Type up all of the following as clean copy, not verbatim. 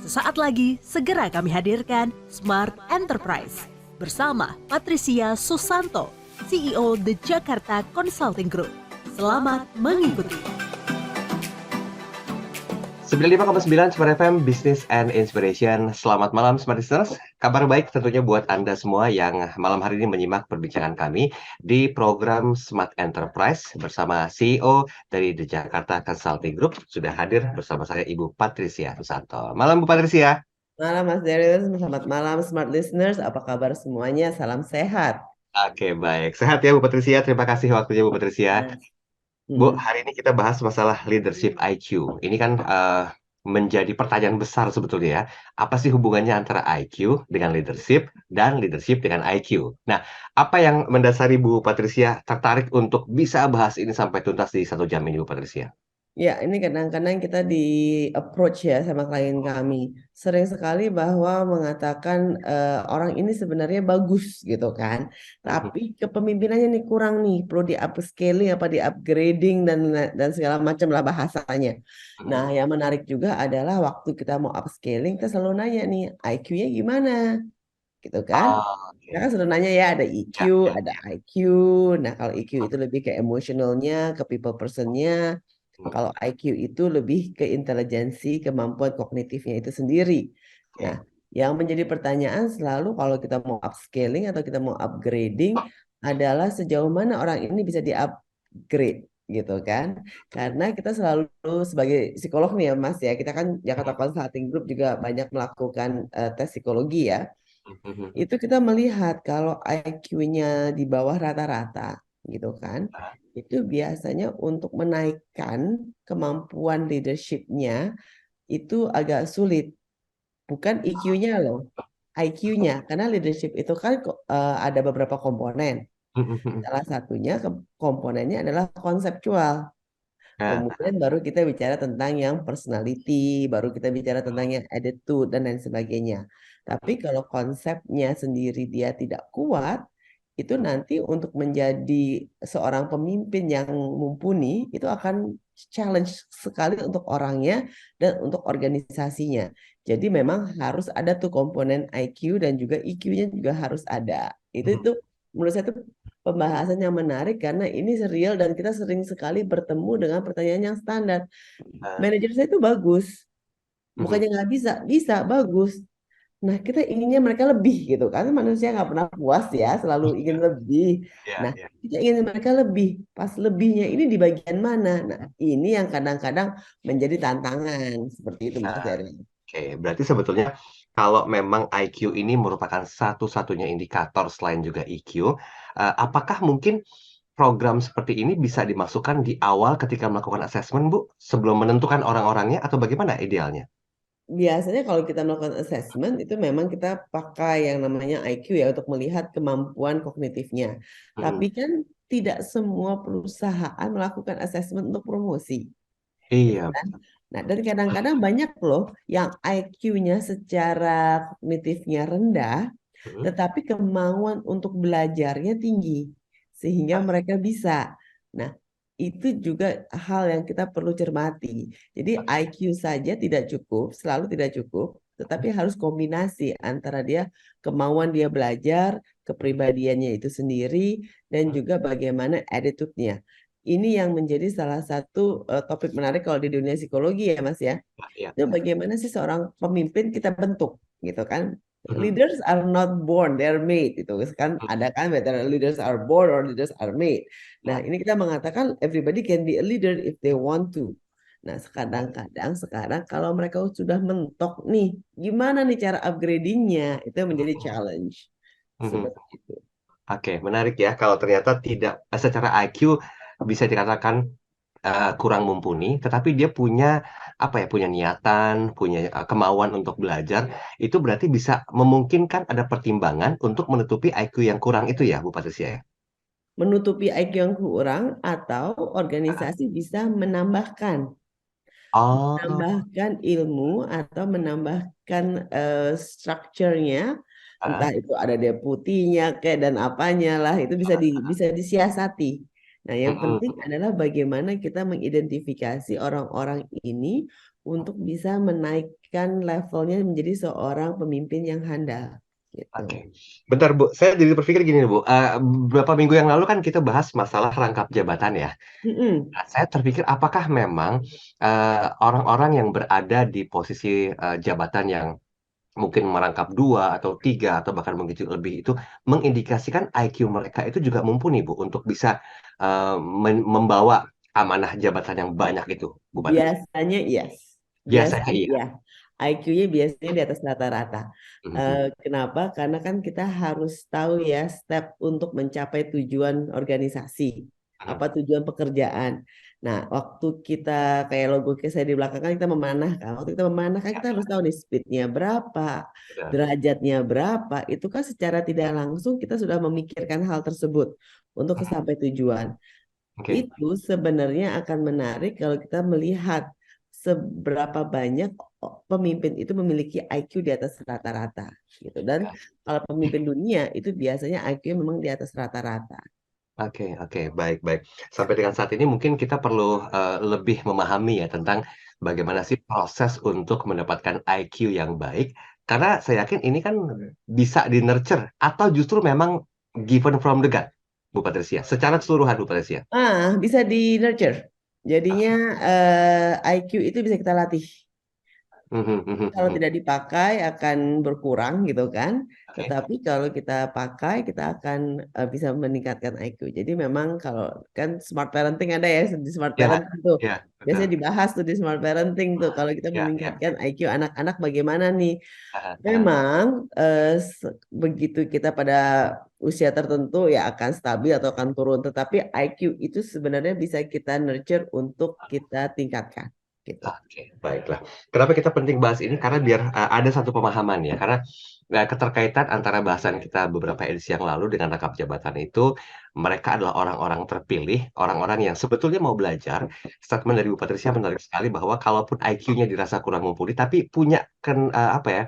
Sesaat lagi, segera kami hadirkan Smart Enterprise bersama Patricia Susanto, CEO The Jakarta Consulting Group. Selamat mengikuti. 95,9 Smart FM Business and Inspiration. Selamat malam Smart Listeners. Kabar baik tentunya buat Anda semua yang malam hari ini menyimak perbincangan kami di program Smart Enterprise bersama CEO dari The Jakarta Consulting Group. Sudah hadir bersama saya Ibu Patricia Susanto. Malam Bu Patricia. Malam Mas Darius, selamat malam Smart Listeners, apa kabar semuanya? Salam sehat. Oke, baik. Sehat ya Bu Patricia. Terima kasih waktunya Bu Patricia. Bu, hari ini kita bahas masalah leadership IQ. Ini kan menjadi pertanyaan besar sebetulnya ya. Apa sih hubungannya antara IQ dengan leadership dan leadership dengan IQ? Nah, apa yang mendasari Bu Patricia tertarik untuk bisa bahas ini sampai tuntas di 1 jam ini Bu Patricia? Ya, ini kadang-kadang kita di approach ya sama klien kami. Sering sekali bahwa mengatakan orang ini sebenarnya bagus gitu kan. Tapi kepemimpinannya nih kurang nih, perlu di upscaling apa di upgrading dan segala macam lah bahasanya. Nah, yang menarik juga adalah waktu kita mau upscaling, kita selalu nanya nih, IQ-nya gimana? Gitu kan. Kita kan selalu nanya ya, ada EQ, ada IQ. Nah, kalau EQ itu lebih ke emosionalnya, ke people person-nya. Kalau IQ itu lebih ke intelijensi, kemampuan kognitifnya itu sendiri. Nah, yang menjadi pertanyaan selalu kalau kita mau upscaling atau kita mau upgrading adalah sejauh mana orang ini bisa di-upgrade gitu kan. Karena kita selalu sebagai psikolog nih ya Mas ya, kita kan Jakarta Consulting Group juga banyak melakukan tes psikologi ya. Itu kita melihat kalau IQ-nya di bawah rata-rata gitu kan, itu biasanya untuk menaikkan kemampuan leadership-nya itu agak sulit. Bukan EQ-nya loh, IQ-nya. Karena leadership itu kan ada beberapa komponen. Salah satunya komponennya adalah konseptual. Kemudian baru kita bicara tentang yang personality, baru kita bicara tentang yang attitude dan lain sebagainya. Tapi kalau konsepnya sendiri dia tidak kuat, itu nanti untuk menjadi seorang pemimpin yang mumpuni, itu akan challenge sekali untuk orangnya dan untuk organisasinya. Jadi memang harus ada tuh komponen IQ dan juga EQ-nya juga harus ada. Itu menurut saya itu pembahasan yang menarik karena ini serial dan kita sering sekali bertemu dengan pertanyaan yang standar. Manajer saya itu bagus, bukannya nggak bisa, bisa bagus. Nah kita inginnya mereka lebih gitu kan, manusia nggak pernah puas ya, selalu ingin lebih. Nah kita ingin mereka lebih, pas lebihnya ini di bagian mana? Nah ini yang kadang-kadang menjadi tantangan seperti itu Mas Eri. Oke, berarti sebetulnya kalau memang IQ ini merupakan satu-satunya indikator selain juga EQ, apakah mungkin program seperti ini bisa dimasukkan di awal ketika melakukan asesmen, Bu? Sebelum menentukan orang-orangnya atau bagaimana idealnya? Biasanya kalau kita melakukan assessment itu memang kita pakai yang namanya IQ ya untuk melihat kemampuan kognitifnya. Tapi kan tidak semua perusahaan melakukan assessment untuk promosi. Gitu Iya. kan? Nah, dan kadang-kadang banyak loh yang IQ-nya secara kognitifnya rendah, tetapi kemauan untuk belajarnya tinggi, sehingga mereka bisa. Nah, itu juga hal yang kita perlu cermati. Jadi IQ saja tidak cukup, selalu tidak cukup, tetapi harus kombinasi antara dia kemauan dia belajar, kepribadiannya itu sendiri, dan juga bagaimana attitude-nya. Ini yang menjadi salah satu topik menarik kalau di dunia psikologi ya Mas ya. Itu bagaimana sih seorang pemimpin kita bentuk gitu kan. Leaders are not born, they're made. Itu kan ada kan whether leaders are born or leaders are made. Nah, ini kita mengatakan everybody can be a leader if they want to. Nah, kadang-kadang sekarang kalau mereka sudah mentok nih, gimana nih cara upgradingnya? Itu yang menjadi challenge. Seperti itu. Oke, menarik ya kalau ternyata tidak secara IQ bisa dikatakan kurang mumpuni, tetapi dia punya apa ya, punya niatan, punya kemauan untuk belajar, itu berarti bisa memungkinkan ada pertimbangan untuk menutupi IQ yang kurang itu ya, Bu Patricia ya? Menutupi IQ yang kurang atau organisasi bisa menambahkan Oh, menambahkan ilmu atau menambahkan strukturnya, entah itu ada deputinya kayak dan apanya lah itu bisa disiasati. Nah, yang penting Mhm. adalah bagaimana kita mengidentifikasi orang-orang ini untuk bisa menaikkan levelnya menjadi seorang pemimpin yang handal Oke, gitu. bentar Bu, saya jadi berpikir gini Bu, beberapa minggu yang lalu kan kita bahas masalah rangkap jabatan ya. Mm-mm. Nah, saya terpikir apakah memang orang-orang yang berada di posisi jabatan yang mungkin merangkap dua atau tiga atau bahkan begitu lebih itu mengindikasikan IQ mereka itu juga mumpuni Bu untuk bisa membawa amanah jabatan yang banyak itu, Bu Patris. Biasanya yes, Biasanya biasanya iya. ya. IQ-nya biasanya di atas rata-rata. Mhm. Kenapa? Karena kan kita harus tahu ya step untuk mencapai tujuan organisasi, Mhm. apa tujuan pekerjaan. Nah, waktu kita kayak logo saya di belakang kan kita memanah kan. Waktu kita memanah kan Ya, kita harus tahu nih speednya berapa, benar. derajatnya berapa. Itu kan secara tidak langsung kita sudah memikirkan hal tersebut untuk Mhm. sampai tujuan. Oke. Itu sebenarnya akan menarik kalau kita melihat seberapa banyak pemimpin itu memiliki IQ di atas rata-rata gitu. Dan Ya. kalau pemimpin dunia itu biasanya IQ memang di atas rata-rata. Oke, oke, baik, baik. Sampai dengan saat ini mungkin kita perlu lebih memahami ya tentang bagaimana sih proses untuk mendapatkan IQ yang baik. Karena saya yakin ini kan bisa di-nurture atau justru memang given from the God, Bu Patricia. Secara keseluruhan, Bu Patricia. Bisa di nurture. Jadinya IQ itu bisa kita latih. Mhm, mhm, Kalau mhm. tidak dipakai akan berkurang gitu kan. Oke, Tetapi kalau kita pakai kita akan bisa meningkatkan IQ. Jadi memang kalau kan smart parenting ada ya di smart ya, parenting tuh. ya, Biasanya betul. dibahas tuh di smart parenting tuh. Kalau kita Ya, ya. meningkatkan IQ anak-anak bagaimana nih? Aha, aha. Memang begitu kita pada usia tertentu ya akan stabil atau akan turun. Tetapi IQ itu sebenarnya bisa kita nurture untuk kita tingkatkan gitu. Oke, baiklah. Kenapa kita penting bahas ini? Karena biar ada satu pemahaman ya. Karena keterkaitan antara bahasan kita beberapa edisi yang lalu dengan rangkap jabatan itu, mereka adalah orang-orang terpilih, orang-orang yang sebetulnya mau belajar. Statement dari Bu Patricia menarik sekali bahwa kalaupun IQ-nya dirasa kurang mumpuni, tapi punya apa ya,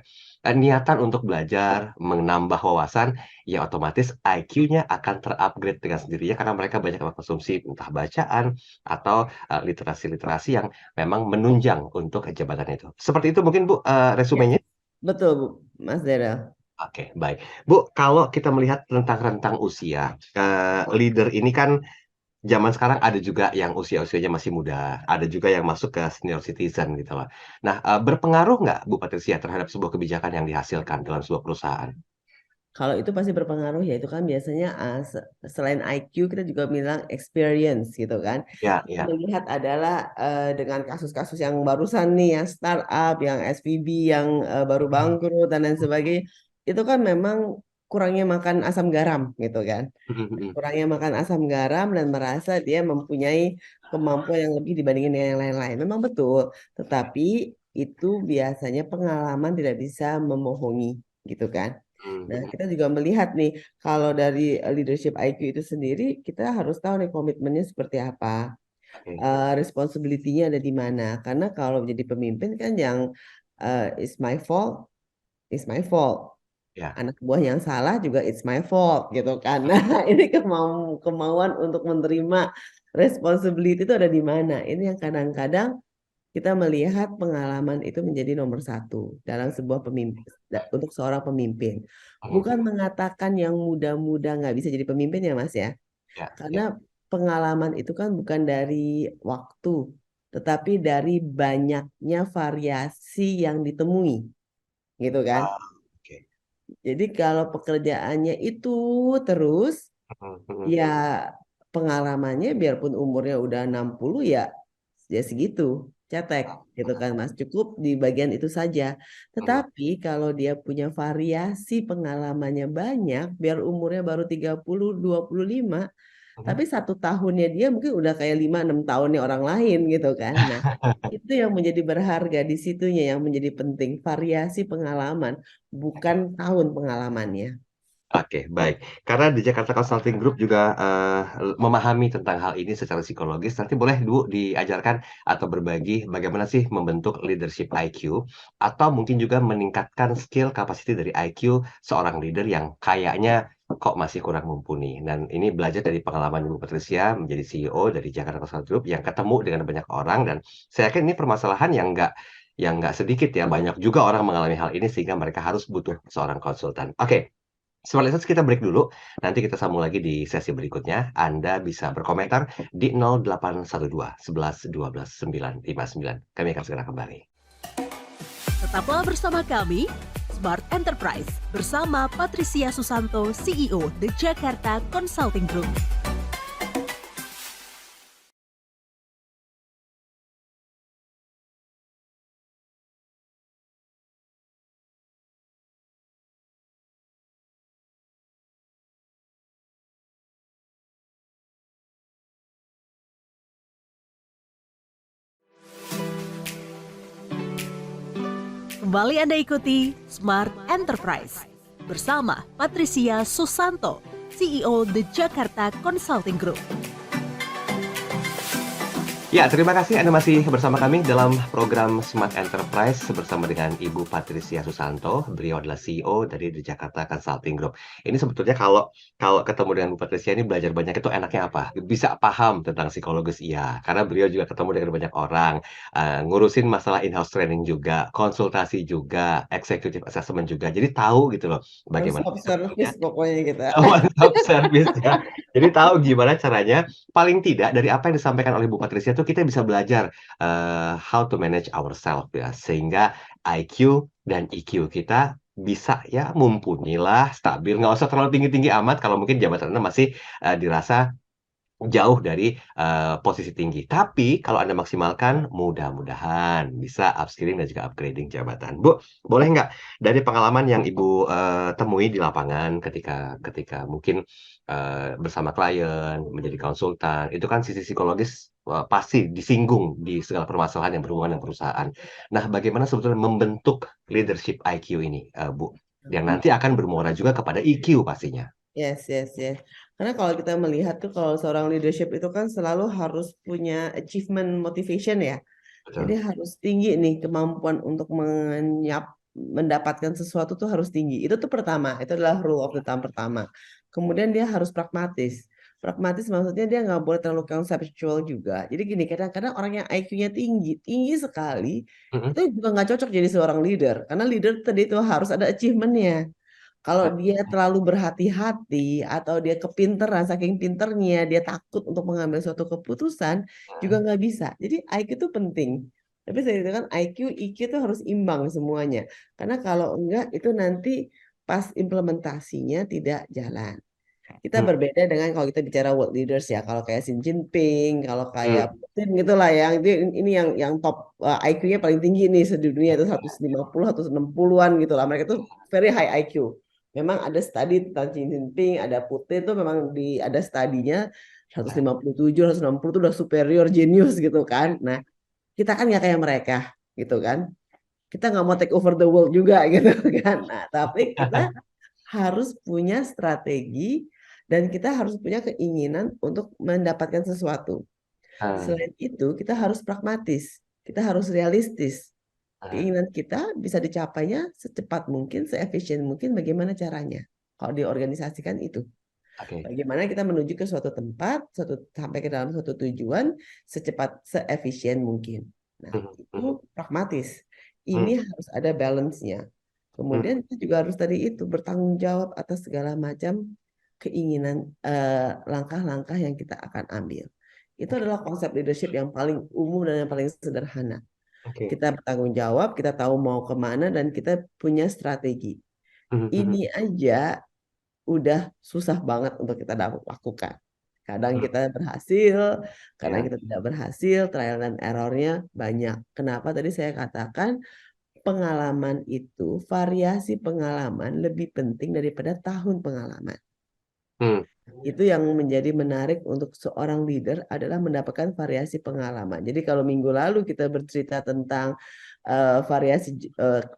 niatan untuk belajar, menambah wawasan, ya otomatis IQ-nya akan terupgrade dengan sendirinya karena mereka banyak mengkonsumsi entah bacaan atau literasi-literasi yang memang menunjang untuk jabatan itu. Seperti itu mungkin Bu, Ya, resumenya? betul Bu, Mas Dara. Oke, baik. Bu, kalau kita melihat tentang rentang usia, leader ini kan zaman sekarang ada juga yang usia-usianya masih muda, ada juga yang masuk ke senior citizen gitu loh. Nah, berpengaruh nggak Bu Patricia terhadap sebuah kebijakan yang dihasilkan dalam sebuah perusahaan? Kalau itu pasti berpengaruh ya, itu kan biasanya selain IQ kita juga bilang experience gitu kan. Ya, Kita ya. melihat adalah dengan kasus-kasus yang barusan nih, yang startup, yang SVB, yang baru Mhm, bangkrut dan lain sebagainya, itu kan memang kurangnya makan asam garam gitu kan. mhm, mhm. Kurangnya makan asam garam dan merasa dia mempunyai kemampuan yang lebih dibandingin dengan yang lain-lain. Memang betul, tetapi itu biasanya pengalaman tidak bisa memohongi gitu kan. Mhm, Nah, mhm. kita juga melihat nih, kalau dari leadership IQ itu sendiri, kita harus tahu nih komitmennya seperti apa, Oke, responsibility-nya ada di mana. Karena kalau jadi pemimpin kan yang it's my fault, it's my fault. ya. Anak buah yang salah juga it's my fault gitu kan. Nah, ini kemauan untuk menerima responsibility itu ada di mana. Ini yang kadang-kadang kita melihat pengalaman itu menjadi nomor satu dalam sebuah pemimpin untuk seorang pemimpin. Mhm, Bukan mengatakan yang muda-muda nggak bisa jadi pemimpin ya Mas ya, ya, karena ya. pengalaman itu kan bukan dari waktu, tetapi dari banyaknya variasi yang ditemui, gitu kan. Ah, oke. Jadi kalau pekerjaannya itu terus, Mhm, mhm. ya pengalamannya biarpun umurnya udah 60 ya ya segitu, cetek gitu kan Mas. Cukup di bagian itu saja. Mhm, Tetapi kalau dia punya variasi pengalamannya banyak, biar umurnya baru 30, 25, mhm. tapi 1 tahunnya dia mungkin udah kayak 5, 6 tahunnya orang lain gitu kan. Nah, itu yang menjadi berharga di situnya yang menjadi penting, variasi pengalaman, bukan tahun pengalamannya. Oke, baik. Karena di Jakarta Consulting Group juga memahami tentang hal ini secara psikologis, nanti boleh Bu diajarkan atau berbagi bagaimana sih membentuk leadership IQ atau mungkin juga meningkatkan skill capacity dari IQ seorang leader yang kayaknya kok masih kurang mumpuni. Dan ini belajar dari pengalaman Ibu Patricia menjadi CEO dari Jakarta Consulting Group yang ketemu dengan banyak orang, dan saya yakin ini permasalahan yang nggak sedikit ya, banyak juga orang mengalami hal ini sehingga mereka harus butuh seorang konsultan. Oke, Smart Listeners, kita break dulu. Nanti kita sambung lagi di sesi berikutnya. Anda bisa berkomentar di 0812 11 12 959. Kami akan segera kembali. Tetaplah bersama kami, Smart Enterprise, bersama Patricia Susanto, CEO The Jakarta Consulting Group. Kembali Anda ikuti Smart Enterprise bersama Patricia Susanto, CEO The Jakarta Consulting Group. Ya, terima kasih Anda masih bersama kami dalam program Smart Enterprise bersama dengan Ibu Patricia Susanto. Beliau adalah CEO dari The Jakarta Consulting Group. Ini sebetulnya kalau kalau ketemu dengan Bu Patricia ini belajar banyak, itu enaknya apa? Bisa paham tentang psikologis, iya. Karena beliau juga ketemu dengan banyak orang, ngurusin masalah in-house training juga, konsultasi juga, executive assessment juga. Jadi tahu gitu loh One bagaimana stop sebetulnya service pokoknya kita. one stop service ya. Jadi tahu gimana caranya, paling tidak dari apa yang disampaikan oleh Bu Patricia itu kita bisa belajar how to manage ourselves ya, sehingga IQ dan EQ kita bisa ya mumpuni lah, stabil, nggak usah terlalu tinggi-tinggi amat kalau mungkin jabatan Anda masih dirasa jauh dari posisi tinggi. Tapi kalau Anda maksimalkan, mudah-mudahan bisa upskilling dan juga upgrading jabatan. Bu, boleh nggak dari pengalaman yang Ibu temui di lapangan ketika ketika mungkin bersama klien, menjadi konsultan, itu kan sisi psikologis pasti disinggung di segala permasalahan yang berhubungan dengan perusahaan. Nah, bagaimana sebetulnya membentuk leadership IQ ini, Bu? Yang nanti akan bermuara juga kepada EQ pastinya. Yes, yes, yes. Karena kalau kita melihat tuh kalau seorang leadership itu kan selalu harus punya achievement motivation ya. Jadi Betul. harus tinggi nih kemampuan untuk mendapatkan sesuatu tuh harus tinggi. Itu tuh pertama, itu adalah rule of the thumb pertama. Kemudian dia harus pragmatis. Pragmatis maksudnya dia nggak boleh terlalu conceptual juga. Jadi gini, kadang-kadang orang yang IQ-nya tinggi, tinggi sekali, itu Mhm. juga nggak cocok jadi seorang leader. Karena leader tadi itu harus ada achievement-nya. Kalau dia terlalu berhati-hati atau dia kepinteran, saking pinternya dia takut untuk mengambil suatu keputusan, juga nggak bisa. Jadi IQ itu penting. Tapi saya katakan IQ, EQ itu harus imbang semuanya. Karena kalau enggak itu nanti pas implementasinya tidak jalan. Kita Mhm. berbeda dengan kalau kita bicara world leaders ya. Kalau kayak Xi Jinping, kalau Mhm. kayak Putin gitulah yang ini yang top IQ-nya paling tinggi nih sedunia itu 150 atau 160-an gitu lah. Mereka itu very high IQ. Memang ada studi tentang Xi Jinping, ada Putin tuh memang ada studinya 157, 160 itu udah superior genius gitu kan. Nah, kita kan nggak kayak mereka gitu kan. Kita nggak mau take over the world juga gitu kan. Nah, tapi kita harus punya strategi dan kita harus punya keinginan untuk mendapatkan sesuatu. Ah, Selain itu, kita harus pragmatis, kita harus realistis. ah, Keinginan kita bisa dicapainya secepat mungkin, seefisien mungkin, bagaimana caranya. Kalau diorganisasikan itu. oke. Bagaimana kita menuju ke suatu tempat, sampai ke dalam suatu tujuan, secepat, seefisien mungkin. Nah, Mhm. Mhm. itu pragmatis. Mhm. Ini harus ada balance-nya. Mhm. Kemudian kita juga harus tadi itu bertanggung jawab atas segala macam keinginan langkah-langkah yang kita akan ambil. Itu Oke. adalah konsep leadership yang paling umum dan yang paling sederhana. Oke. Kita bertanggung jawab, kita tahu mau kemana, dan kita punya strategi. Mhm. Mhm. Ini aja udah susah banget untuk kita lakukan. Kadang Mhm. kita berhasil, kadang Ya. kita tidak berhasil, trial dan errornya banyak. Kenapa tadi saya katakan pengalaman itu, variasi pengalaman lebih penting daripada tahun pengalaman. Mhm. Itu yang menjadi menarik untuk seorang leader adalah mendapatkan variasi pengalaman. Jadi kalau minggu lalu kita bercerita tentang variasi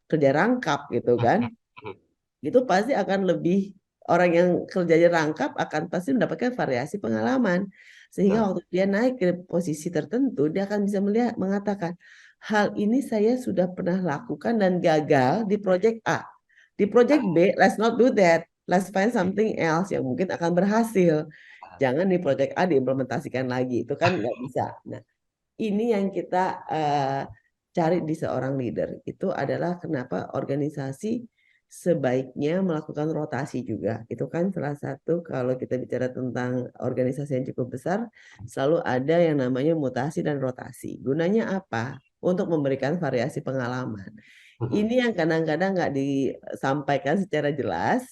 kerja rangkap gitu kan, Mhm. itu pasti akan lebih orang yang kerjanya rangkap akan pasti mendapatkan variasi pengalaman. Betul. Sehingga waktu dia naik ke posisi tertentu, dia akan bisa melihat mengatakan, hal ini saya sudah pernah lakukan dan gagal di project A. Di project B, let's not do that. let's find something else yang mungkin akan berhasil. Jangan di project A diimplementasikan lagi, itu kan nggak bisa. Nah, ini yang kita cari di seorang leader. Itu adalah kenapa organisasi sebaiknya melakukan rotasi juga. Itu kan salah satu kalau kita bicara tentang organisasi yang cukup besar, selalu ada yang namanya mutasi dan rotasi. Gunanya apa? Untuk memberikan variasi pengalaman. Ini yang kadang-kadang nggak disampaikan secara jelas,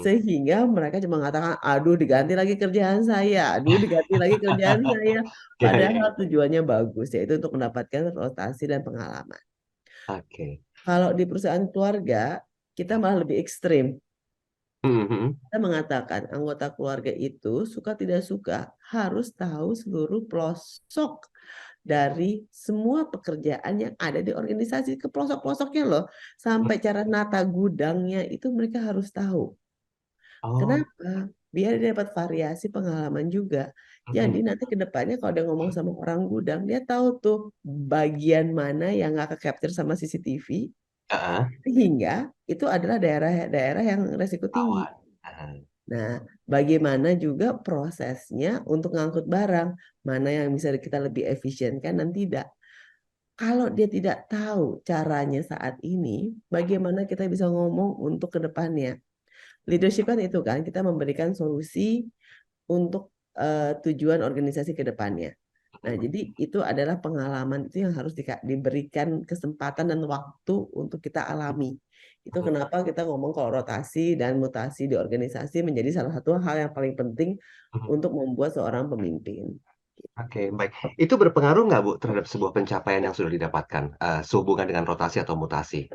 sehingga mereka cuma mengatakan, aduh diganti lagi kerjaan saya, aduh diganti lagi kerjaan saya. Padahal tujuannya bagus, yaitu untuk mendapatkan rotasi dan pengalaman. Oke. Kalau di perusahaan keluarga, kita malah lebih ekstrim. Kita mengatakan anggota keluarga itu suka tidak suka harus tahu seluruh pelosok dari semua pekerjaan yang ada di organisasi, ke pelosok-pelosoknya loh. Sampai cara nata gudangnya itu mereka harus tahu. Oh, Kenapa? Biar dia dapat variasi pengalaman juga. Jadi nanti ke depannya kalau dia ngomong sama orang gudang, dia tahu tuh bagian mana yang nggak ke-capture sama CCTV, sehingga itu adalah daerah-daerah yang resiko tinggi. awan. Nah, bagaimana juga prosesnya untuk ngangkut barang, mana yang bisa kita lebih efisienkan dan tidak. Kalau dia tidak tahu caranya saat ini, bagaimana kita bisa ngomong untuk ke depannya? Leadership kan itu kan, kita memberikan solusi untuk tujuan organisasi ke depannya. Nah, jadi itu adalah pengalaman itu yang harus diberikan kesempatan dan waktu untuk kita alami. Itu kenapa kita ngomong kalau rotasi dan mutasi di organisasi menjadi salah satu hal yang paling penting untuk membuat seorang pemimpin. Oke, baik. Itu berpengaruh nggak, Bu, terhadap sebuah pencapaian yang sudah didapatkan, sehubungan dengan rotasi atau mutasi?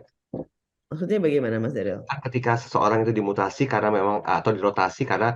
Maksudnya bagaimana, Mas Daryl? Kan ketika seseorang itu dimutasi karena memang atau dirotasi karena,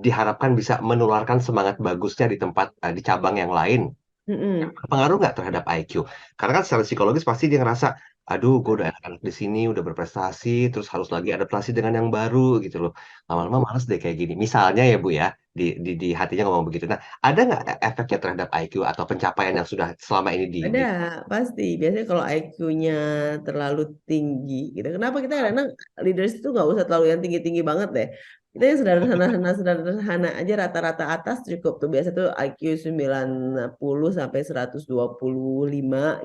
diharapkan bisa menularkan semangat bagusnya di tempat, di cabang yang lain. Berpengaruh nggak terhadap IQ? Karena kan secara psikologis pasti dia ngerasa, aduh gue udah enak-enak di sini, udah berprestasi, terus harus lagi adaptasi dengan yang baru gitu loh. Lama-lama males deh kayak gini. Misalnya ya Bu ya, di hatinya ngomong begitu. Nah, ada nggak efeknya terhadap IQ atau pencapaian yang sudah selama ini Ada, pasti. Biasanya kalau IQ-nya terlalu tinggi, gitu. Kenapa kita kadang leaders itu nggak usah terlalu yang tinggi-tinggi banget deh. Kita yang sederhana aja rata-rata atas cukup tuh. Biasa tuh IQ 90 sampai 125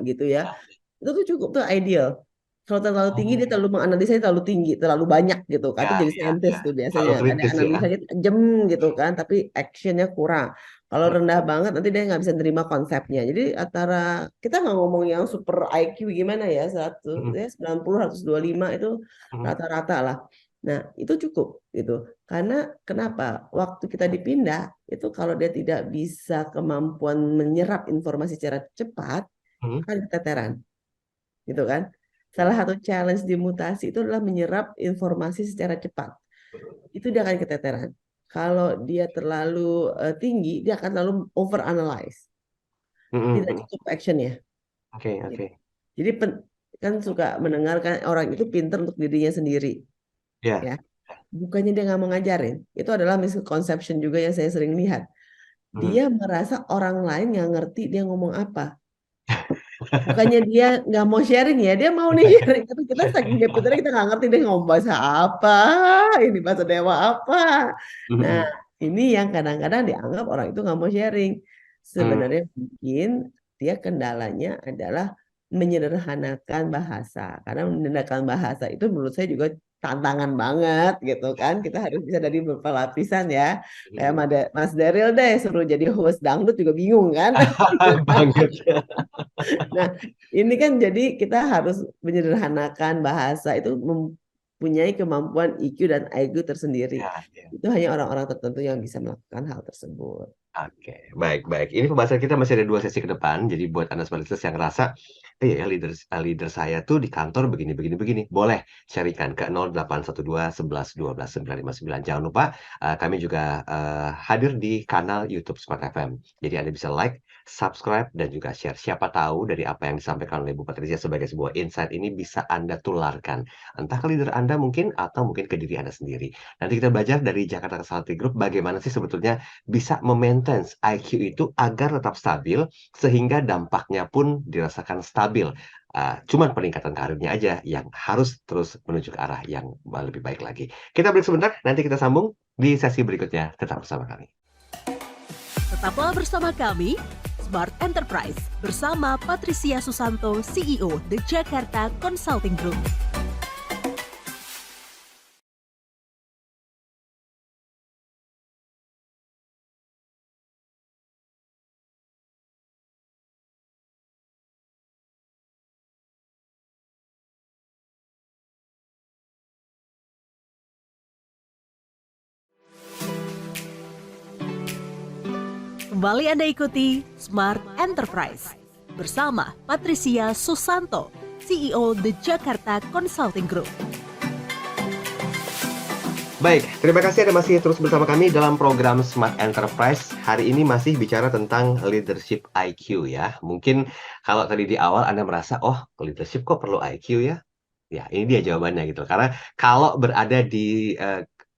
gitu ya. Itu tuh cukup tuh ideal. Kalau terlalu tinggi dia terlalu menganalisanya terlalu tinggi, terlalu banyak gitu kan. Itu Ya, jadi ya, saintis ya. tuh Terlalu biasanya. Ada kritis ya. analisanya tajam gitu kan, tapi actionnya kurang. Kalau rendah banget nanti dia nggak bisa nerima konsepnya. Jadi antara kita nggak ngomong yang super IQ gimana ya, 90, 125 itu rata-rata lah. Nah, itu cukup gitu. Karena kenapa? Waktu kita dipindah itu kalau dia tidak bisa kemampuan menyerap informasi secara cepat, akan keteteran. Gitu kan? Salah satu challenge di mutasi itu adalah menyerap informasi secara cepat. Itu dia akan keteteran. Kalau dia terlalu tinggi, dia akan terlalu over analyze. Tidak cukup actionnya. Oke. Jadi kan suka mendengarkan orang itu pintar untuk dirinya sendiri. Ya. Ya. Bukannya dia nggak mau ngajarin. Itu adalah misconception juga yang saya sering lihat. Dia merasa orang lain nggak ngerti dia ngomong apa. Bukannya dia nggak mau sharing ya, dia mau nih sharing. Tapi kita saking pintarnya kita nggak ngerti dia ngomong bahasa apa, ini bahasa dewa apa. Nah, ini yang kadang-kadang dianggap orang itu nggak mau sharing. Sebenarnya mungkin dia kendalanya adalah menyederhanakan bahasa. Karena menyederhanakan bahasa itu menurut saya juga tantangan banget gitu kan. Kita harus bisa dari beberapa lapisan ya. Kayak Mas Daryl deh suruh jadi host dangdut juga bingung kan. Banget. Nah, ini kan jadi kita harus menyederhanakan bahasa itu mempunyai kemampuan IQ dan IQ tersendiri. Ya. Itu hanya orang-orang tertentu yang bisa melakukan hal tersebut. Oke, baik. Ini pembahasan kita masih ada 2 sesi ke depan. Jadi buat Anda Smart Listeners yang ngerasa, ya leader saya tuh di kantor begini. Boleh sharingkan ke 0812 11 12 959. Jangan lupa kami juga hadir di kanal YouTube Smart FM. Jadi Anda bisa like, subscribe, dan juga share. Siapa tahu dari apa yang disampaikan oleh Bu Patricia sebagai sebuah insight ini bisa Anda tularkan. Entah ke leader Anda mungkin, atau mungkin ke diri Anda sendiri. Nanti kita belajar dari Jakarta Consulting Group bagaimana sih sebetulnya bisa memaintain IQ itu agar tetap stabil, sehingga dampaknya pun dirasakan stabil. Cuman peningkatan karirnya aja yang harus terus menuju ke arah yang lebih baik lagi. Kita break sebentar, nanti kita sambung di sesi berikutnya. Tetap bersama kami. Tetaplah bersama kami, Smart Enterprise, bersama Patricia Susanto, CEO The Jakarta Consulting Group. Kembali Anda ikuti Smart Enterprise bersama Patricia Susanto, CEO The Jakarta Consulting Group. Baik, terima kasih Anda masih terus bersama kami dalam program Smart Enterprise. Hari ini masih bicara tentang leadership IQ ya. Mungkin kalau tadi di awal Anda merasa, oh leadership kok perlu IQ ya? Ya, ini dia jawabannya gitu. Karena kalau berada di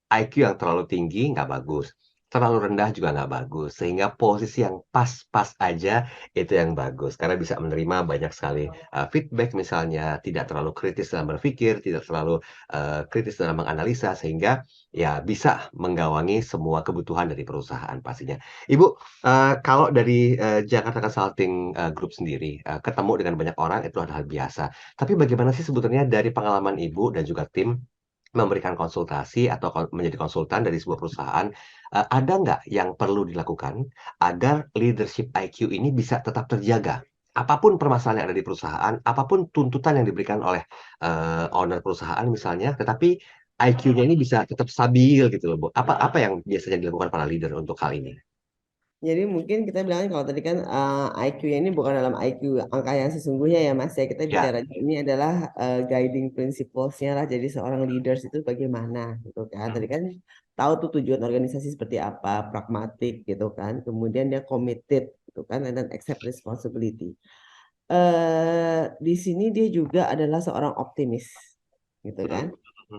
IQ yang terlalu tinggi nggak bagus. Terlalu rendah juga nggak bagus. Sehingga posisi yang pas-pas aja itu yang bagus. Karena bisa menerima banyak sekali feedback misalnya. Tidak terlalu kritis dalam berpikir, tidak terlalu kritis dalam menganalisa. Sehingga ya bisa menggawangi semua kebutuhan dari perusahaan pastinya. Ibu, kalau dari Jakarta Consulting Group sendiri, ketemu dengan banyak orang itu adalah hal biasa. Tapi bagaimana sih sebetulnya dari pengalaman Ibu dan juga tim memberikan konsultasi atau menjadi konsultan dari sebuah perusahaan, ada nggak yang perlu dilakukan agar leadership IQ ini bisa tetap terjaga? Apapun permasalahan yang ada di perusahaan, apapun tuntutan yang diberikan oleh owner perusahaan misalnya, tetapi IQ-nya ini bisa tetap stabil gitu loh, Bu. Apa yang biasanya dilakukan para leader untuk hal ini? Jadi mungkin kita bilangnya kalau tadi kan IQ-nya ini bukan dalam IQ angka yang sesungguhnya ya Mas ya. Kita Ya. bicara ini adalah guiding principles-nya lah. Jadi seorang leaders itu bagaimana gitu kan. Tadi kan tahu tuh tujuan organisasi seperti apa, pragmatik gitu kan. Kemudian dia committed gitu kan dan accept responsibility. Di sini dia juga adalah seorang optimis gitu kan.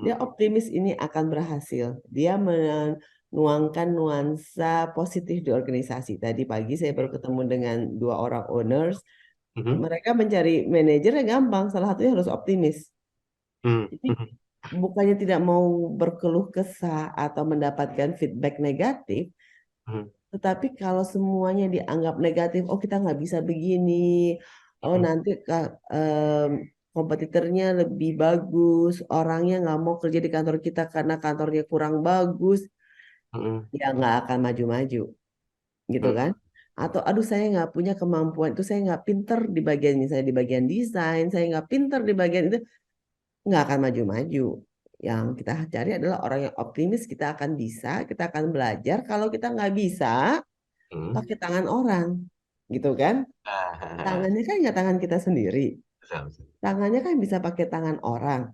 Dia optimis ini akan berhasil. Dia menuangkan nuansa positif di organisasi. Tadi pagi saya baru ketemu dengan 2 orang owners. Mereka mencari manajernya gampang. Salah satunya harus optimis. Jadi bukannya tidak mau berkeluh kesah atau mendapatkan feedback negatif, tetapi kalau semuanya dianggap negatif, oh kita nggak bisa begini, oh nanti kompetitornya lebih bagus, orangnya nggak mau kerja di kantor kita karena kantornya kurang bagus, ya nggak akan maju-maju, gitu kan? Atau aduh saya nggak punya kemampuan itu, saya nggak pinter di bagian misalnya di bagian desain, saya nggak pinter di bagian itu, nggak akan maju-maju. Yang kita cari adalah orang yang optimis, kita akan bisa, kita akan belajar. Kalau kita nggak bisa, pakai tangan orang, gitu kan? Tangannya kan nggak tangan kita sendiri. Tangannya kan bisa pakai tangan orang.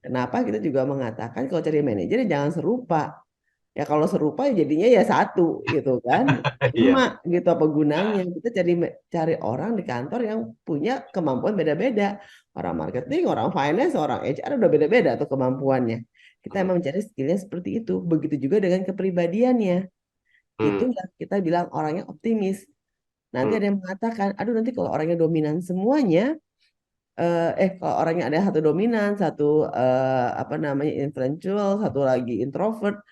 Kenapa kita juga mengatakan kalau cari manajer jangan serupa. Ya kalau serupa ya jadinya ya satu gitu kan. Iya. Emak gitu apa gunanya. Kita cari orang di kantor yang punya kemampuan beda-beda. Orang marketing, orang finance, orang HR udah beda-beda tuh kemampuannya. Kita emang mencari skillnya seperti itu. Begitu juga dengan kepribadiannya. Itu yang kita bilang orangnya optimis. Nanti ada yang mengatakan, aduh nanti kalau orangnya dominan semuanya, kalau orangnya ada satu dominan, satu apa namanya influential, satu lagi introvert,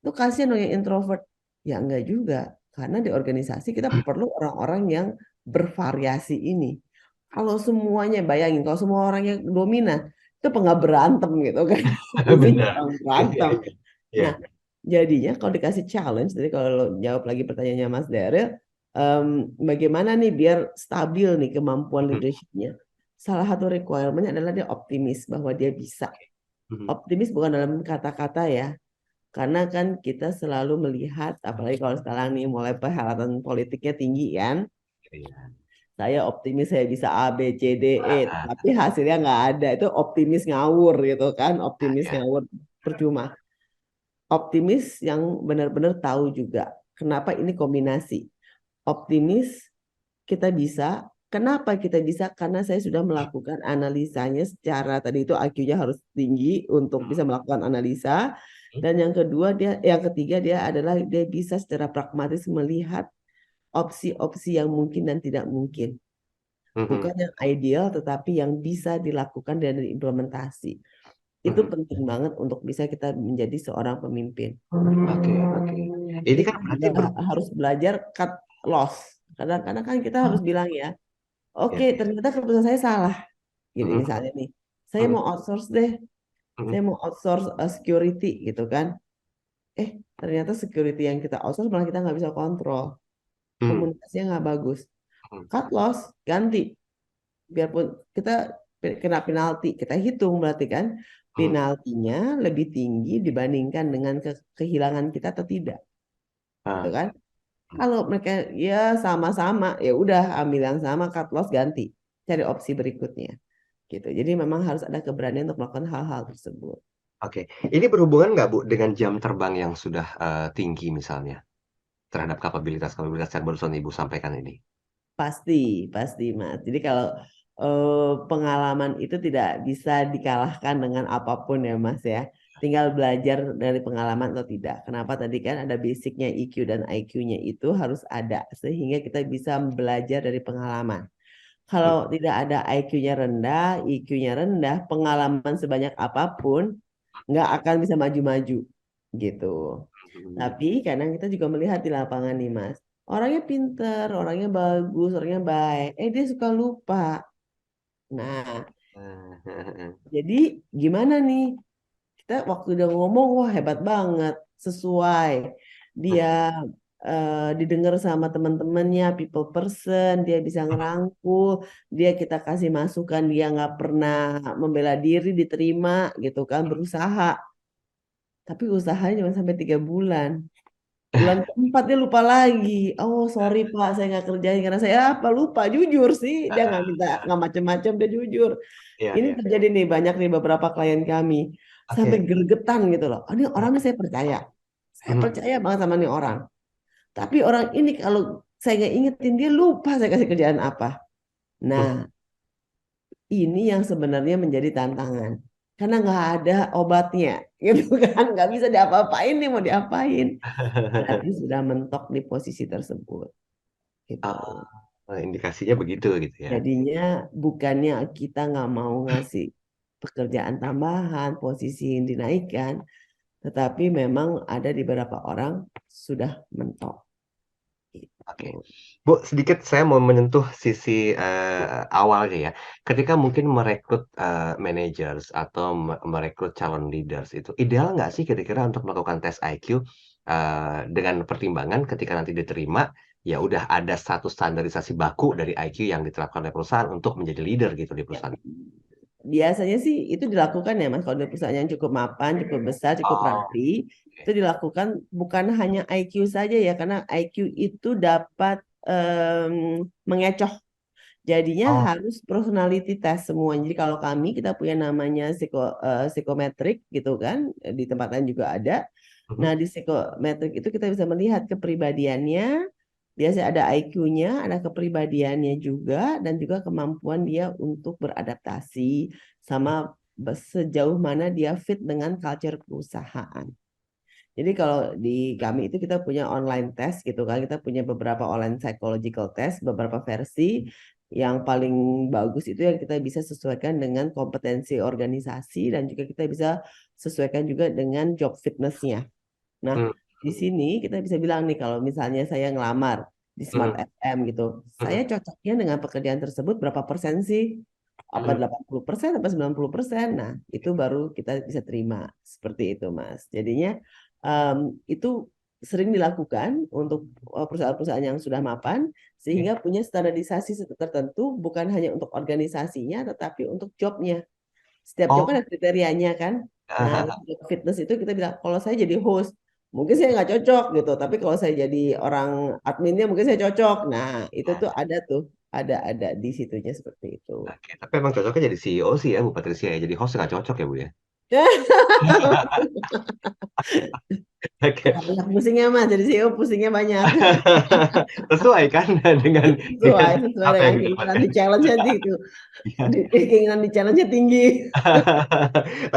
itu kasihan dong yang introvert. Ya enggak juga, karena di organisasi kita perlu orang-orang yang bervariasi ini. Kalau semuanya bayangin, kalau semua orang yang dominan, itu nggak berantem gitu kan? Benar. Berantem. Iya. Nah, jadinya kalau dikasih challenge, jadi kalau jawab lagi pertanyaannya Mas Daryl, bagaimana nih biar stabil nih kemampuan leadershipnya? Salah satu requirement adalah dia optimis bahwa dia bisa. Optimis bukan dalam kata-kata ya, karena kan kita selalu melihat, apalagi kalau sekarang nih mulai perhelatan politiknya tinggi kan, saya optimis saya bisa A, B, C, D, E, tapi hasilnya nggak ada. Itu optimis ngawur gitu kan, optimis ngawur percuma. Optimis yang benar-benar tahu juga kenapa ini kombinasi. Optimis kita bisa. Kenapa kita bisa? Karena saya sudah melakukan analisanya secara tadi itu IQ-nya harus tinggi untuk bisa melakukan analisa. Dan yang ketiga dia adalah dia bisa secara pragmatis melihat opsi-opsi yang mungkin dan tidak mungkin. Bukan yang ideal, tetapi yang bisa dilakukan dan diimplementasi. Itu penting banget untuk bisa kita menjadi seorang pemimpin. Oke. Ini Jadi kan kita berarti juga harus belajar cut loss. Kadang-kadang kan kita harus bilang ya, oke, ya. ternyata keputusan saya salah. Gini misalnya nih, saya mau outsource deh, saya mau outsource security gitu kan. Ternyata security yang kita outsource malah kita nggak bisa kontrol. Komunikasinya nggak bagus. Cut loss, ganti. Biarpun kita kena penalti, kita hitung berarti kan penaltinya lebih tinggi dibandingkan dengan kehilangan kita atau tidak, gitu kan? Kalau mereka ya sama-sama, ya udah ambil yang sama, cut loss ganti, cari opsi berikutnya, gitu. Jadi memang harus ada keberanian untuk melakukan hal-hal tersebut. Oke, ini berhubungan nggak Bu dengan jam terbang yang sudah tinggi misalnya terhadap kapabilitas yang barusan Ibu sampaikan ini? Pasti Mas. Jadi kalau pengalaman itu tidak bisa dikalahkan dengan apapun ya Mas ya. Tinggal belajar dari pengalaman atau tidak. Kenapa tadi kan ada basicnya EQ dan IQ-nya itu harus ada sehingga kita bisa belajar dari pengalaman. Kalau tidak ada IQ-nya rendah, EQ-nya rendah, pengalaman sebanyak apapun nggak akan bisa maju-maju gitu. Tapi kadang kita juga melihat di lapangan nih Mas, orangnya pinter, orangnya bagus, orangnya baik, dia suka lupa. Nah, jadi gimana nih? Kita waktu udah ngomong, wah hebat banget, sesuai. Dia didengar sama teman-temannya, people person, dia bisa ngerangkul, dia kita kasih masukan, dia nggak pernah membela diri, diterima gitu kan, berusaha. Tapi usahanya cuma sampai 3 bulan. Bulan keempat dia lupa lagi. Oh sorry Pak, saya nggak kerjain karena saya apa lupa. Jujur sih, dia nggak minta nggak macem-macem, dia jujur. Iya, Ini iya. terjadi nih banyak nih beberapa klien kami sampai Oke. gergetan gitu loh. Oh, ini orangnya saya percaya banget sama nih orang. Tapi orang ini kalau saya nggak ingetin dia lupa saya kasih kerjaan apa. Nah, ini yang sebenarnya menjadi tantangan karena nggak ada obatnya, gitu kan? Nggak bisa diapa-apain nih mau diapain. Berarti sudah mentok di posisi tersebut. Gitu. Indikasinya begitu gitu ya. Jadinya bukannya kita nggak mau ngasih pekerjaan tambahan, posisi yang dinaikkan, tetapi memang ada di beberapa orang sudah mentok. Oke, Gitu. Bu, sedikit saya mau menyentuh sisi awalnya ya. Ketika mungkin merekrut managers atau merekrut calon leaders itu ideal nggak sih kira-kira untuk melakukan tes IQ dengan pertimbangan ketika nanti diterima ya udah ada satu standarisasi baku dari IQ yang diterapkan oleh perusahaan untuk menjadi leader gitu di perusahaan. Biasanya sih itu dilakukan ya Mas, kalau di perusahaan yang cukup mapan, cukup besar, cukup Oh, rapi, itu dilakukan bukan hanya IQ saja ya, karena IQ itu dapat mengecoh. Jadinya oh, harus personality test semua. Jadi kalau kami kita punya namanya psikometrik gitu kan, di tempat lain juga ada. Nah, di psikometrik itu kita bisa melihat kepribadiannya, biasanya ada IQ-nya, ada kepribadiannya juga, dan juga kemampuan dia untuk beradaptasi sama sejauh mana dia fit dengan culture perusahaan. Jadi kalau di kami itu kita punya online test gitu kan, kita punya beberapa online psychological test, beberapa versi. Yang paling bagus itu yang kita bisa sesuaikan dengan kompetensi organisasi dan juga kita bisa sesuaikan juga dengan job fitness-nya. Nah, di sini kita bisa bilang nih kalau misalnya saya ngelamar di Smart FM gitu, saya cocoknya dengan pekerjaan tersebut berapa persen sih? Apa 80% apa 90%? Nah, itu baru kita bisa terima. Seperti itu, Mas. Jadinya itu sering dilakukan untuk perusahaan-perusahaan yang sudah mapan sehingga punya standarisasi tertentu bukan hanya untuk organisasinya tetapi untuk jobnya. Setiap job kan oh, ada kriterianya kan. Nah, job fitness itu kita bilang kalau saya jadi host mungkin saya nggak cocok gitu, tapi kalau saya jadi orang adminnya mungkin saya cocok. Nah, itu tuh ada di situnya seperti itu. oke. Tapi emang cocoknya jadi CEO sih ya Bu Patricia ya. Jadi host nggak cocok ya Bu ya. Oke. Banyak pusingnya Mas, jadi CEO pusingnya banyak. Sesuai kan dengan Sesuai apa dengan yang keinginan didapatkan. di challenge-nya itu. Iya. Keinginan di challenge-nya tinggi.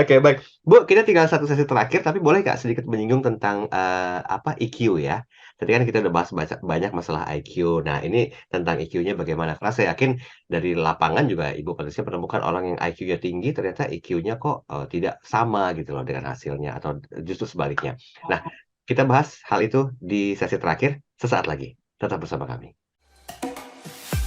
Oke, baik. Bu, kita tinggal satu sesi terakhir, tapi boleh nggak sedikit menyinggung tentang apa EQ ya? Tadi kan kita udah bahas banyak masalah IQ. Nah, ini tentang EQ-nya bagaimana? Karena saya yakin dari lapangan juga Ibu Patricia menemukan orang yang IQ-nya tinggi, ternyata EQ-nya kok tidak sama gitu loh dengan hasilnya, atau justru sebaliknya. Nah, kita bahas hal itu di sesi terakhir sesaat lagi. Tetap bersama kami.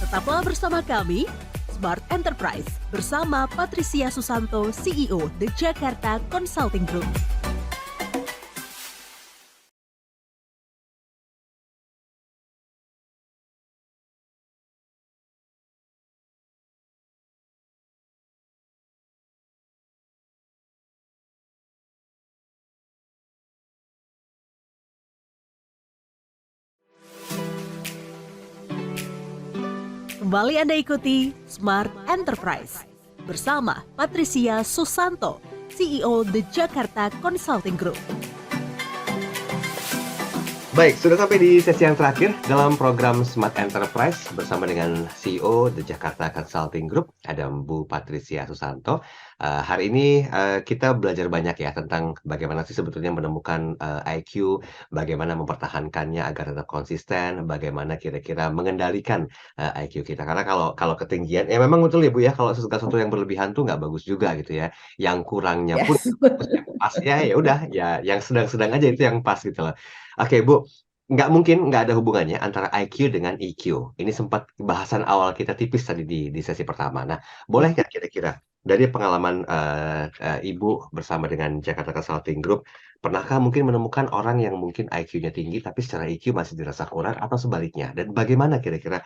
Tetaplah bersama kami, Smart Enterprise, bersama Patricia Susanto, CEO The Jakarta Consulting Group. Kembali Anda ikuti Smart Enterprise bersama Patricia Susanto, CEO The Jakarta Consulting Group. Baik, sudah sampai di sesi yang terakhir dalam program Smart Enterprise bersama dengan CEO The Jakarta Consulting Group, ada Bu Patricia Susanto. Hari ini kita belajar banyak ya tentang bagaimana sih sebetulnya menemukan IQ, bagaimana mempertahankannya agar tetap konsisten, bagaimana kira-kira mengendalikan IQ kita. Karena kalau ketinggian, ya memang betul ya Bu ya, kalau segala sesuatu yang berlebihan tuh nggak bagus juga gitu ya. Yang kurangnya pun Yes. bagus, yang pas ya udah ya yang sedang-sedang aja itu yang pas gitu loh. Oke Bu, nggak mungkin nggak ada hubungannya antara IQ dengan EQ. Ini sempat bahasan awal kita tipis tadi di sesi pertama. Nah, boleh nggak kira-kira dari pengalaman Ibu bersama dengan Jakarta Consulting Group, pernahkah mungkin menemukan orang yang mungkin IQ-nya tinggi tapi secara EQ masih dirasa kurang atau sebaliknya? Dan bagaimana kira-kira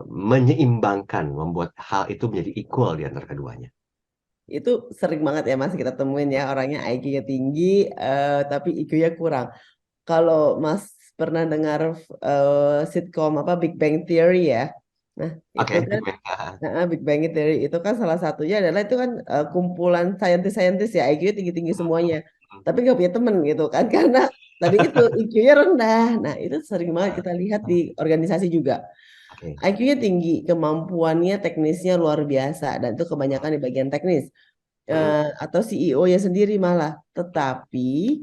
menyeimbangkan, membuat hal itu menjadi equal di antara keduanya? Itu sering banget ya Mas kita temuin ya orangnya IQ-nya tinggi tapi IQ-nya kurang. Kalau Mas pernah dengar sitkom apa Big Bang Theory ya. Nah, itu Oke, kan Big Bang Theory itu kan salah satunya adalah itu kan kumpulan saintis-saintis ya IQ-nya tinggi-tinggi semuanya. Tapi nggak punya temen gitu kan karena tadi itu IQ-nya rendah. Nah, itu sering banget kita lihat di organisasi juga. oke. IQ-nya tinggi, kemampuannya teknisnya luar biasa dan itu kebanyakan di bagian teknis. Mm, Atau CEO-nya sendiri malah. Tetapi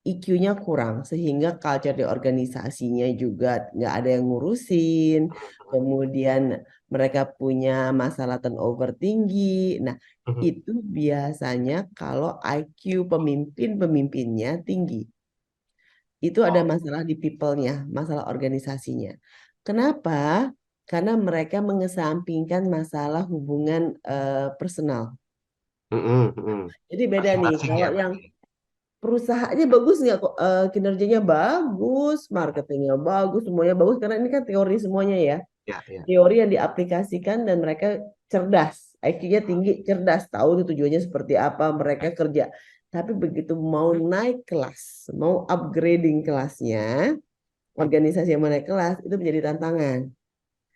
IQ-nya kurang sehingga culture di organisasinya juga nggak ada yang ngurusin, kemudian mereka punya masalah turnover tinggi. Nah, mm, itu biasanya kalau IQ pemimpin-pemimpinnya tinggi. Itu ada oh, masalah di people-nya, masalah organisasinya. Kenapa? Karena mereka mengesampingkan masalah hubungan personal. Jadi beda nih, Masing-masing kalau ya yang berarti. perusahaannya bagus nggak kok kinerjanya bagus, marketingnya bagus, semuanya bagus karena ini kan teori semuanya ya. Ya, ya. Teori yang diaplikasikan dan mereka cerdas, IQ-nya tinggi, cerdas, tahu tuh tujuannya seperti apa, mereka kerja. Tapi begitu mau naik kelas, mau upgrading kelasnya, organisasi yang mau naik kelas itu menjadi tantangan.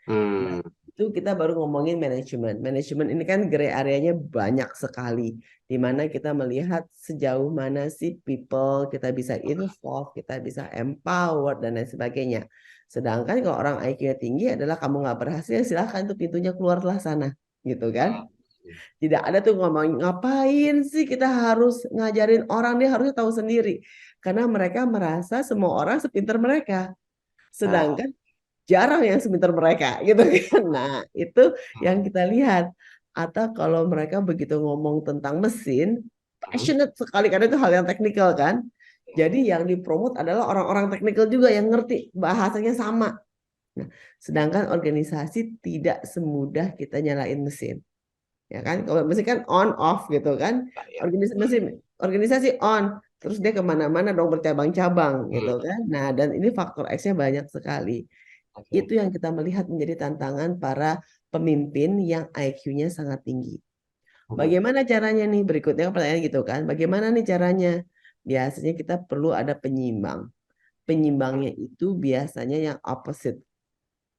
Nah, Hmm. itu kita baru ngomongin manajemen. Manajemen ini kan gray areanya banyak sekali, di mana kita melihat sejauh mana sih people kita bisa involve, kita bisa empower dan lain sebagainya. Sedangkan kalau orang IQ-nya tinggi adalah kamu nggak berhasil, silahkan tuh pintunya keluarlah sana, gitu kan? Tidak ada tuh ngomong ngapain sih kita harus ngajarin orang dia harusnya tahu sendiri, karena mereka merasa semua orang sepintar mereka. Ah, Sedangkan jarang yang sebentar mereka gitu kan. Nah, itu yang kita lihat. Atau kalau mereka begitu ngomong tentang mesin, mhm. passionate sekali karena itu hal yang teknikal kan. Jadi yang dipromot adalah orang-orang teknikal juga yang ngerti bahasanya sama. Nah, sedangkan organisasi tidak semudah kita nyalain mesin. Ya kan, kalau mesin kan on off gitu kan. Ya, ya. Organisasi on, terus dia kemana-mana dong bercabang-cabang gitu Hmm, kan. Nah, dan ini faktor X-nya banyak sekali. oke. Itu yang kita melihat menjadi tantangan para pemimpin yang IQ-nya sangat tinggi. Mhm. Bagaimana caranya nih? Berikutnya pertanyaan gitu kan. Bagaimana nih caranya? Biasanya kita perlu ada penyimbang. Penyimbangnya itu biasanya yang opposite.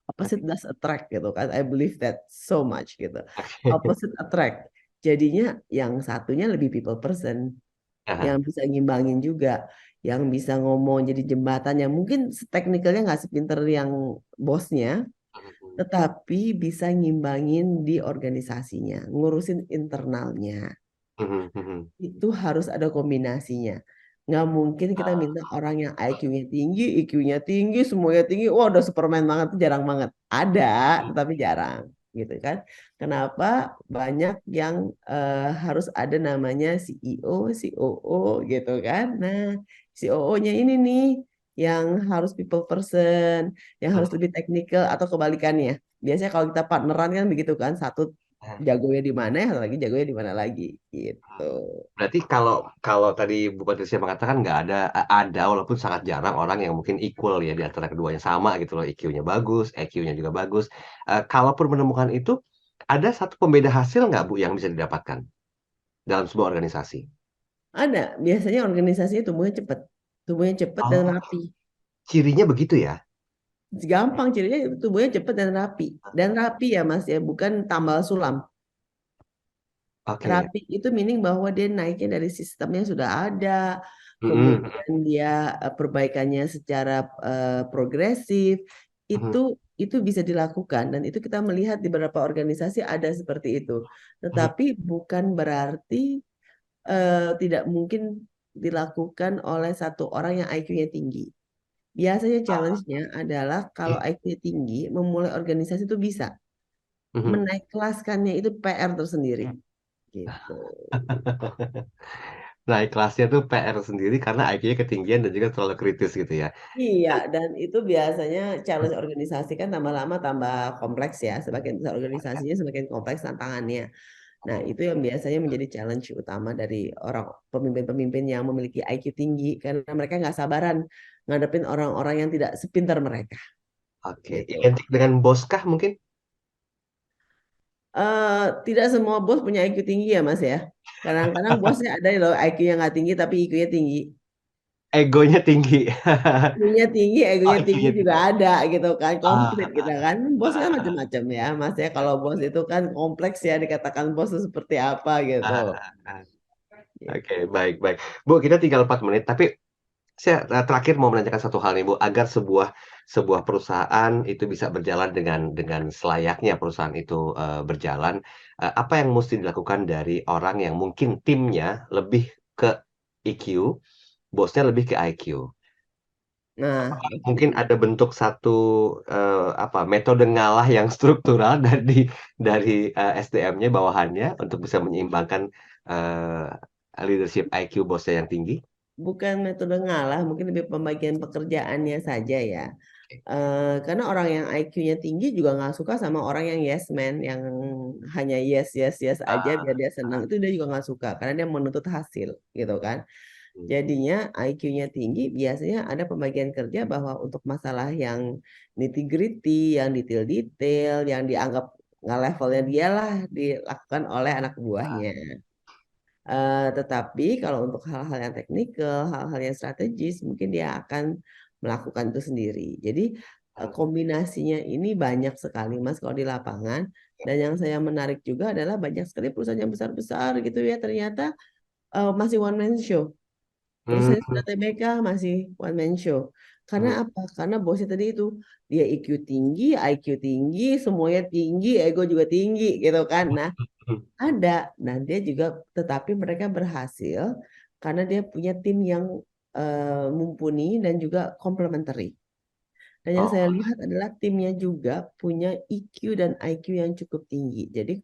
Opposite Oke. does attract gitu kan. I believe that so much gitu. Oke. Opposite attract. Jadinya yang satunya lebih people person yang Aha. bisa ngimbangin juga. yang bisa ngomong jadi jembatan yang mungkin teknikalnya nggak sepinter yang bosnya, tetapi bisa ngimbangin di organisasinya, ngurusin internalnya. Itu harus ada kombinasinya. Nggak mungkin kita minta orang yang IQ-nya tinggi, IQ-nya tinggi, semuanya tinggi. Wah, udah Superman banget, itu jarang banget. Ada, tetapi jarang, gitu kan? Kenapa? Banyak yang harus ada namanya CEO, COO, gitu kan? Nah, COO-nya ini nih yang harus people person, yang harus lebih teknikal atau kebalikannya. Biasanya kalau kita partneran kan begitu kan, satu jagonya di mana, yang satu lagi jagonya di mana lagi, gitu. Berarti kalau kalau tadi Bu Patricia mengatakan nggak ada, ada walaupun sangat jarang orang yang mungkin equal ya di antara keduanya sama gitu loh, IQ-nya bagus, EQ-nya juga bagus. Kalaupun menemukan itu, ada satu pembeda hasil nggak Bu yang bisa didapatkan dalam sebuah organisasi? Ada, biasanya organisasinya tumbuhnya cepat dan Oh, rapi. cirinya begitu ya? Gampang cirinya tumbuhnya cepat dan rapi. Dan rapi ya Mas ya, bukan tambal sulam. Oke. Rapi itu meaning bahwa dia naiknya dari sistemnya sudah ada, Mm-mm. kemudian dia perbaikannya secara progresif. Itu Mhm. itu bisa dilakukan dan itu kita melihat di beberapa organisasi ada seperti itu. Mhm. Tetapi bukan berarti tidak mungkin dilakukan oleh satu orang yang IQ-nya tinggi. Biasanya challenge-nya adalah kalau IQ-nya tinggi, memulai organisasi itu bisa. Mhm. Menaik kelaskannya itu PR tersendiri. Gitu. Naik kelasnya tuh PR sendiri karena IQ-nya ketinggian dan juga terlalu kritis gitu ya. Iya, dan itu biasanya challenge organisasi kan tambah lama tambah kompleks ya. Semakin besar organisasinya, semakin kompleks tantangannya. Nah, itu yang biasanya menjadi challenge utama dari orang pemimpin-pemimpin yang memiliki IQ tinggi karena mereka nggak sabaran ngadepin orang-orang yang tidak sepintar mereka. Oke, Gitu. identik dengan bos kah mungkin? Tidak semua bos punya IQ tinggi ya Mas ya. Kadang-kadang bosnya ada loh IQ-nya nggak tinggi tapi IQ-nya tinggi. Egonya tinggi. IQ-nya tinggi, Oh, egonya tinggi IQ-nya juga tinggi. ada gitu kan. Komplit Ah, kita kan. Bos kan ah, macam-macam ya Mas ya. Kalau bos itu kan kompleks ya dikatakan bos itu seperti apa gitu. ah, ah. Oke, Gitu. baik, baik. Bu, kita tinggal 4 menit, tapi saya terakhir mau menanyakan satu hal nih, Bu, agar sebuah sebuah perusahaan itu bisa berjalan dengan selayaknya perusahaan itu berjalan, apa yang mesti dilakukan dari orang yang mungkin timnya lebih ke EQ, bosnya lebih ke IQ? Nah, oke. Mungkin ada bentuk satu apa metode ngalah yang struktural dari SDM-nya bawahannya untuk bisa menyeimbangkan leadership IQ bosnya yang tinggi. Bukan metode ngalah, mungkin lebih pembagian pekerjaannya saja ya. Karena orang yang IQ-nya tinggi juga nggak suka sama orang yang yes man, yang hanya yes yes yes aja Ah, biar dia senang. Itu dia juga nggak suka karena dia menuntut hasil, gitu kan. hmm. Jadinya IQ-nya tinggi biasanya ada pembagian kerja bahwa untuk masalah yang nitty-gritty, yang detail-detail, yang dianggap nggak levelnya dia lah dilakukan oleh anak buahnya. Tetapi kalau untuk hal-hal yang teknikal, hal-hal yang strategis, mungkin dia akan melakukan itu sendiri. Jadi kombinasinya ini banyak sekali Mas kalau di lapangan. Dan yang saya menarik juga adalah banyak sekali perusahaan yang besar-besar gitu ya ternyata masih one man show. Hmm. Perusahaan sudah TBK masih one man show. Karena Hmm. apa? Karena bosnya tadi itu dia IQ tinggi, IQ tinggi, semuanya tinggi, ego juga tinggi gitu kan. Nah, Hmm. ada. Nah, dia juga tetapi mereka berhasil karena dia punya tim yang mumpuni dan juga complementary. Dan yang Oh, saya lihat adalah timnya juga punya EQ dan IQ yang cukup tinggi. Jadi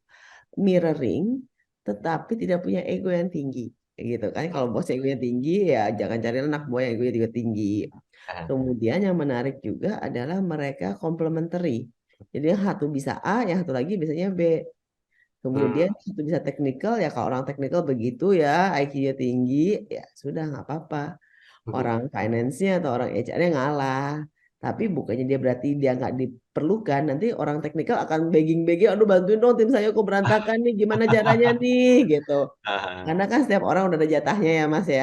mirroring tetapi tidak punya ego yang tinggi. Kayak gitu kan. Kalau bos egonya tinggi ya jangan cari anak buah yang egonya juga tinggi. eh, Kemudian yang menarik juga adalah mereka complementary. Jadi yang satu bisa A, yang satu lagi biasanya B. hmm. Kemudian satu bisa teknikal ya kalau orang teknikal begitu ya IQ-nya tinggi ya sudah nggak apa-apa. Hmm. Orang finance-nya atau orang HR-nya ngalah. Tapi bukannya dia berarti dia nggak diperlukan. Nanti orang teknikal akan begging-begging, aduh bantuin dong tim saya kok berantakan nih, gimana caranya nih gitu. Ah, Karena kan setiap orang udah ada jatahnya ya Mas ya.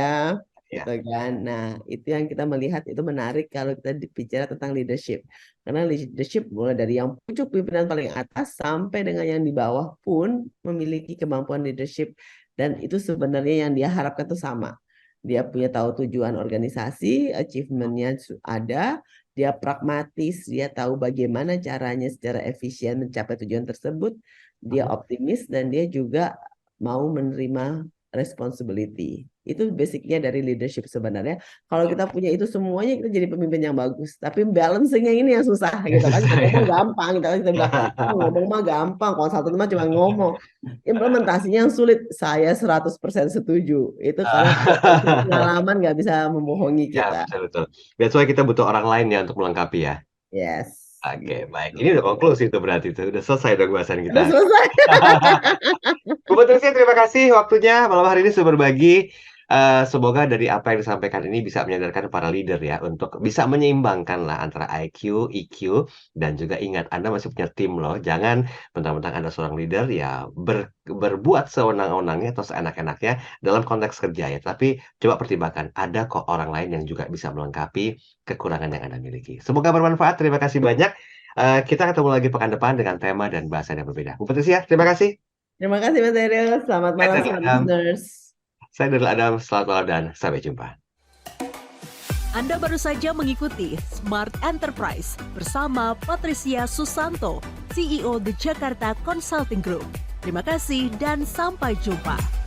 ya. Gitu kan. Nah, itu yang kita melihat itu menarik kalau kita bicara tentang leadership. Karena leadership mulai dari yang pucuk pimpinan paling atas sampai dengan yang di bawah pun memiliki kemampuan leadership dan itu sebenarnya yang dia harapkan itu sama. dia punya tahu tujuan organisasi, achievementnya ada, dia pragmatis, dia tahu bagaimana caranya secara efisien mencapai tujuan tersebut, dia optimis dan dia juga mau menerima responsibility. Itu basicnya dari leadership sebenarnya. Kalau kita punya itu semuanya, kita jadi pemimpin yang bagus. Tapi balancingnya ini yang susah gitu kan. Kita ngomong gampang, kita bilang ngomong mah gampang, konsultan mah cuma ngomong. Implementasinya yang sulit. Saya 100% setuju. Itu karena pengalaman nggak bisa membohongi Ya, kita. betul-betul. That's why kita butuh orang lain ya untuk melengkapi ya. Yes. Oke, baik. Ini udah konklusi tuh berarti tuh. Udah selesai dong bahasan Udah kita. selesai. Bu Patricia, terima kasih waktunya malam hari ini sudah berbagi. Semoga dari apa yang disampaikan ini bisa menyadarkan para leader ya untuk bisa menyeimbangkan lah antara IQ, EQ, dan juga ingat Anda masih punya tim loh. Jangan mentang-mentang Anda seorang leader ya berbuat sewenang-wenangnya atau seenak-enaknya dalam konteks kerja ya. Tapi coba pertimbangkan ada kok orang lain yang juga bisa melengkapi kekurangan yang Anda miliki. Semoga bermanfaat. Terima kasih banyak. Kita ketemu lagi pekan depan dengan tema dan bahasan yang berbeda. Bu Patricia, terima kasih. Terima kasih Mas Daryl. Selamat malam Saya semua Adam. listeners. Saya Daryl Adam. Selamat malam dan sampai jumpa. Anda baru saja mengikuti Smart Enterprise bersama Patricia Susanto, CEO The Jakarta Consulting Group. Terima kasih dan sampai jumpa.